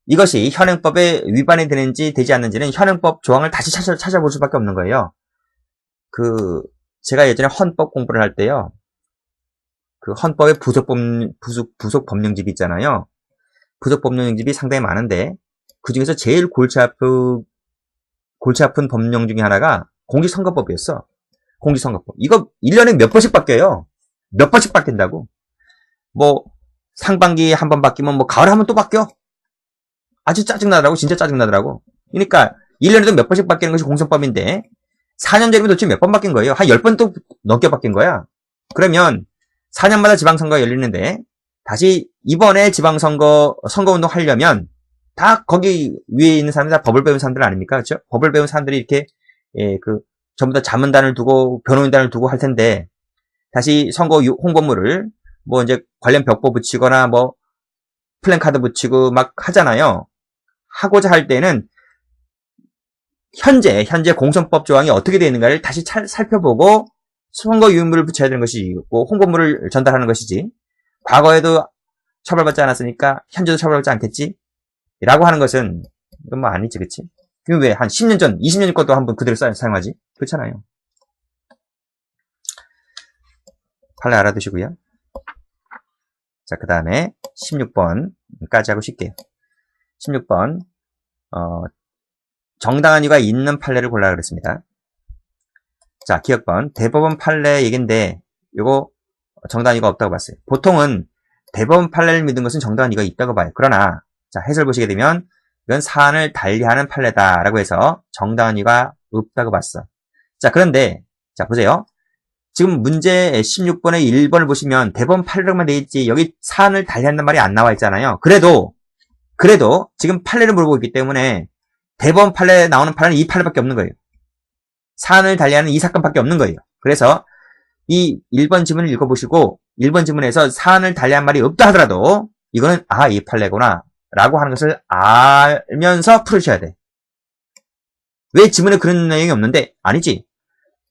이것이 현행법에 위반이 되는지 되지 않는지는 현행법 조항을 다시 찾아볼 수밖에 없는 거예요. 제가 예전에 헌법 공부를 할 때요. 그 헌법의 부속 법령집이 있잖아요. 부속 법령집이 상당히 많은데 그 중에서 제일 골치 아픈 법령 중에 하나가 공직선거법이었어. 공직선거법. 이거 1년에 몇 번씩 바뀌어요. 몇 번씩 바뀐다고. 뭐 상반기에 한 번 바뀌면 뭐 가을에 한 번 또 바뀌어. 아주 짜증나더라고. 진짜 짜증나더라고. 그러니까 1년에도 몇 번씩 바뀌는 것이 공선법인데 4년 전이면 도대체 몇 번 바뀐 거예요? 한 10번 또 넘게 바뀐 거야. 그러면 4년마다 지방선거가 열리는데 다시 이번에 선거운동 하려면 다 거기 위에 있는 사람들 다 법을 배운 사람들 아닙니까? 그렇죠? 법을 배운 사람들이 이렇게 전부 다 자문단을 두고 변호인단을 두고 할 텐데 다시 선거 홍보물을 뭐 이제 관련 벽보 붙이거나 뭐 플랜카드 붙이고 막 하잖아요. 하고자 할 때는 현재 공선법 조항이 어떻게 되어 있는가를 다시 살펴보고 선거 유인물을 붙여야 되는 것이고 홍보물을 전달하는 것이지. 과거에도 처벌받지 않았으니까 현재도 처벌받지 않겠지? 라고 하는 것은 이건 뭐 아니지, 그치? 그럼 왜 한 10년 전, 20년 전 것도 한번 그대로 사용하지? 그렇잖아요. 판례 알아두시고요. 자, 그 다음에 16번까지 하고 쉴게요. 16번 정당한 이유가 있는 판례를 골라라 그랬습니다. 자, 기억번 대법원 판례 얘기인데 이거 정당한 이유가 없다고 봤어요. 보통은 대법원 판례를 믿은 것은 정당한 이유가 있다고 봐요. 그러나 자, 해설 보시게 되면 이건 사안을 달리하는 판례다라고 해서 정당한 이유가 없다고 봤어. 자, 그런데 자, 보세요. 지금 문제 16번의 1번을 보시면 대법원 판례로만 되어 있지 여기 사안을 달리한다는 말이 안 나와 있잖아요. 그래도 지금 판례를 물어보고 있기 때문에 대법원 판례에 나오는 판례는 이 판례밖에 없는 거예요. 사안을 달리하는 이 사건밖에 없는 거예요. 그래서 이 1번 지문을 읽어보시고 1번 지문에서 사안을 달리한 말이 없다 하더라도 이거는 이 판례구나 라고 하는 것을 알면서 풀으셔야 돼. 왜 지문에 그런 내용이 없는데? 아니지.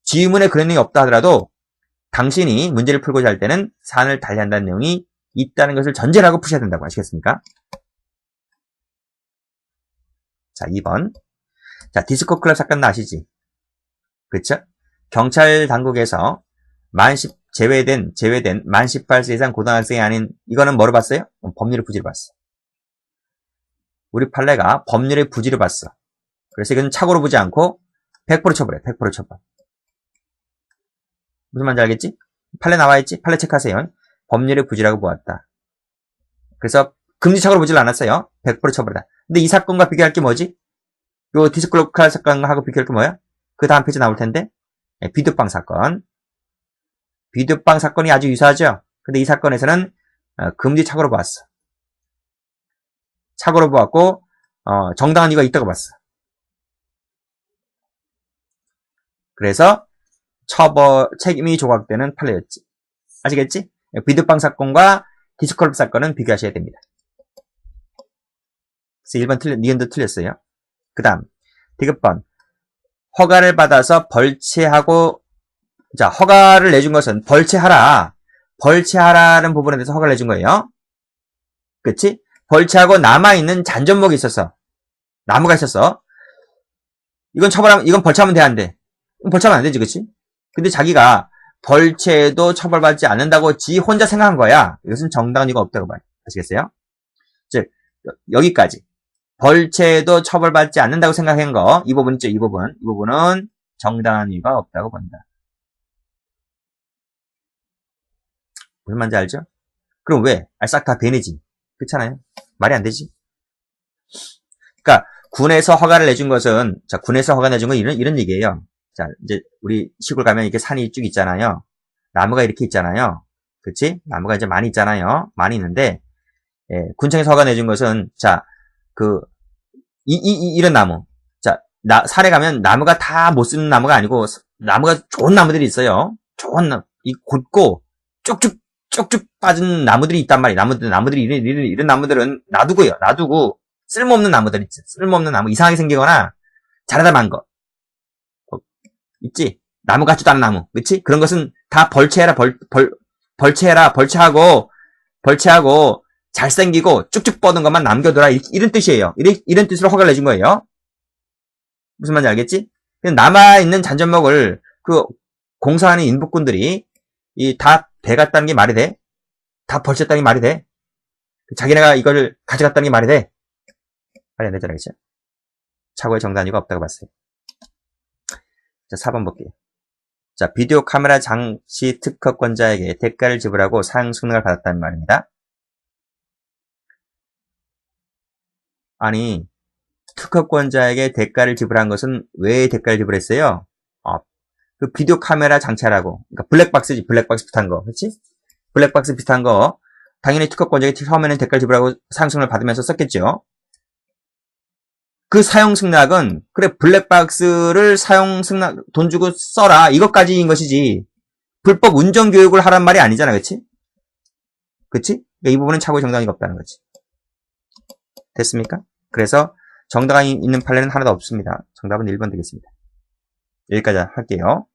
지문에 그런 내용이 없다 하더라도 당신이 문제를 풀고자 할 때는 사안을 달리한다는 내용이 있다는 것을 전제로 하고 푸셔야 된다고 아시겠습니까? 자, 2번. 자, 디스코 클럽 사건 아시지? 그쵸? 경찰 당국에서 제외된 만 18세 이상 고등학생이 아닌, 이거는 뭐로 봤어요? 법률의 부지로 봤어. 우리 판례가 법률의 부지로 봤어. 그래서 이건 착오로 보지 않고 100% 처벌해. 100% 처벌. 무슨 말인지 알겠지? 판례 나와있지? 판례 체크하세요. 법률의 부지라고 보았다. 그래서 금지착오로 보질 않았어요. 100% 처벌이다. 근데 이 사건과 비교할 게 뭐지? 요 디스클로칼 사건하고 비교할 게 뭐야? 그 다음 페이지 나올 텐데. 비두빵 사건. 비두빵 사건이 아주 유사하죠? 근데 이 사건에서는 금지착오로 보았어. 착오로 보았고 정당한 이유가 있다고 봤어. 그래서 책임이 조각되는 판례였지. 아시겠지? 비두빵 사건과 디스클럽 사건은 비교하셔야 됩니다. 그래서 1번 니은도 틀렸어요. 그 다음 디귿번. 허가를 받아서 벌채하고, 자, 허가를 내준 것은 벌채하라는 부분에 대해서 허가를 내준 거예요. 그치? 벌채하고 남아있는 잔존목이 있었어. 나무가 있었어. 이건 벌채하면 돼, 안 돼? 벌채하면 안 되지, 그치? 근데 자기가 벌채도 처벌받지 않는다고 지 혼자 생각한 거야. 이것은 정당한 이유가 없다고 봐요. 아시겠어요? 즉, 여기까지. 벌채도 처벌받지 않는다고 생각한 거, 이 부분 있죠, 이 부분은 정당한 이유가 없다고 본다. 무슨 말인지 알죠? 그럼 왜? 싹 다 배내지. 그렇잖아요? 말이 안 되지. 그러니까 군에서 허가를 내준 것은, 자, 군에서 허가 내준 건 이런 얘기예요. 자, 이제 우리 시골 가면 이렇게 산이 쭉 있잖아요. 나무가 이렇게 있잖아요. 그치? 나무가 이제 많이 있잖아요. 많이 있는데, 군청에서 허가 내준 것은, 자, 이런 나무. 자, 산에 가면 나무가 다 못 쓰는 나무가 아니고, 나무가 좋은 나무들이 있어요. 좋은 나무, 곧고, 쭉쭉 빠진 나무들이 있단 말이에요. 나무들이, 이런 나무들은 놔두고, 쓸모없는 나무들 있지. 쓸모없는 나무, 이상하게 생기거나, 자라다 만 거. 있지? 나무 같지도 않은 나무. 그치? 그런 것은 다 벌채하고, 잘생기고 쭉쭉 뻗은 것만 남겨둬라. 이런 뜻이에요. 이런 뜻으로 허가를 내준 거예요. 무슨 말인지 알겠지? 남아있는 잔존목을 공사하는 인부꾼들이 다 배갔다는 게 말이 돼? 다 벌쳤다는 게 말이 돼? 자기네가 이걸 가져갔다는 게 말이 돼? 말이 안 되잖아, 그치? 착오의 정당한 이유가 없다고 봤어요. 자, 4번 볼게요. 자, 비디오 카메라 장치 특허권자에게 대가를 지불하고 사용 승낙을 받았다는 말입니다. 아니, 특허권자에게 대가를 지불한 것은 왜 대가를 지불했어요? 그 비디오 카메라 장치라고. 그러니까 블랙박스지, 블랙박스 비슷한 거. 그렇지? 블랙박스 비슷한 거. 당연히 특허권자에게 처음에는 대가를 지불하고 사용 승낙을 받으면서 썼겠죠. 그 사용 승낙은, 그래, 블랙박스를 사용 승낙, 돈 주고 써라. 이것까지인 것이지. 불법 운전 교육을 하란 말이 아니잖아. 그치? 그치? 그러니까 이 부분은 착오의 정당이가 없다는 거지. 됐습니까? 그래서 정당한 있는 판례는 하나도 없습니다. 정답은 1번 되겠습니다. 여기까지 할게요.